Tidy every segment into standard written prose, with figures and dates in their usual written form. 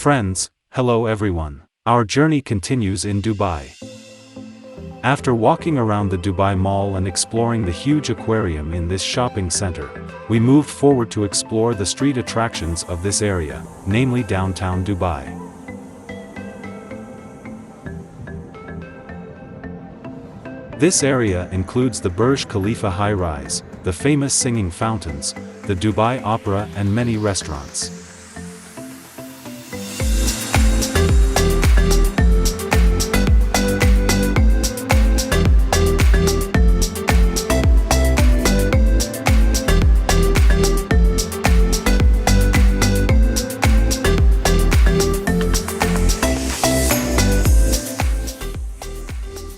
Friends, hello everyone. Our journey continues in Dubai. After walking around the Dubai Mall and exploring the huge aquarium in this shopping center, we moved forward to explore the street attractions of this area, namely downtown Dubai. This area includes the Burj Khalifa high-rise, the famous singing fountains, the Dubai Opera and many restaurants.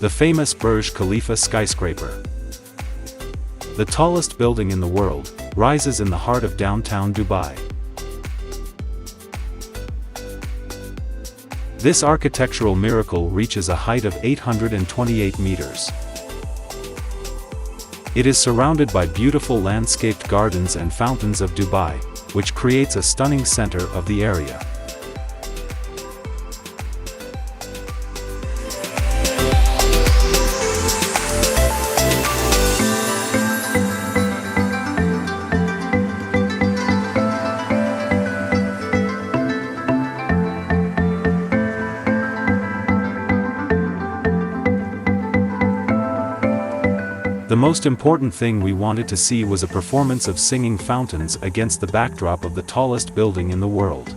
The famous Burj Khalifa skyscraper. The tallest building in the world, rises in the heart of downtown Dubai. This architectural miracle reaches a height of 828 meters. It is surrounded by beautiful landscaped gardens and fountains of Dubai, which creates a stunning center of the area. The most important thing we wanted to see was a performance of singing fountains against the backdrop of the tallest building in the world.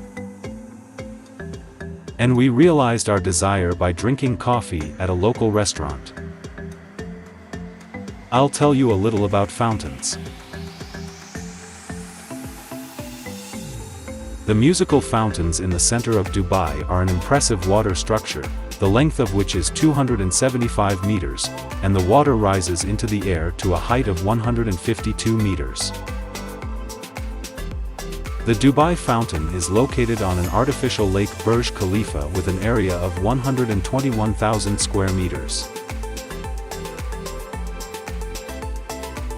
And we realized our desire by drinking coffee at a local restaurant. I'll tell you a little about fountains. The musical fountains in the center of Dubai are an impressive water structure, the length of which is 275 meters, and the water rises into the air to a height of 152 meters. The Dubai Fountain is located on an artificial lake Burj Khalifa with an area of 121,000 square meters.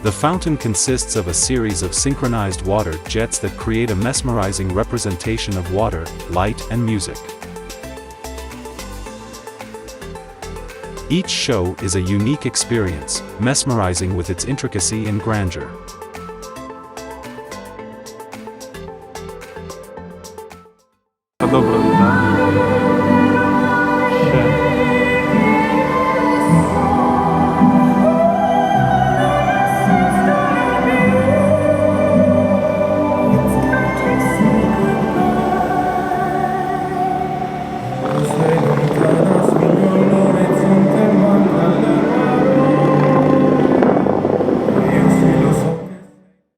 The fountain consists of a series of synchronized water jets that create a mesmerizing representation of water, light and music. Each show is a unique experience, mesmerizing with its intricacy and grandeur.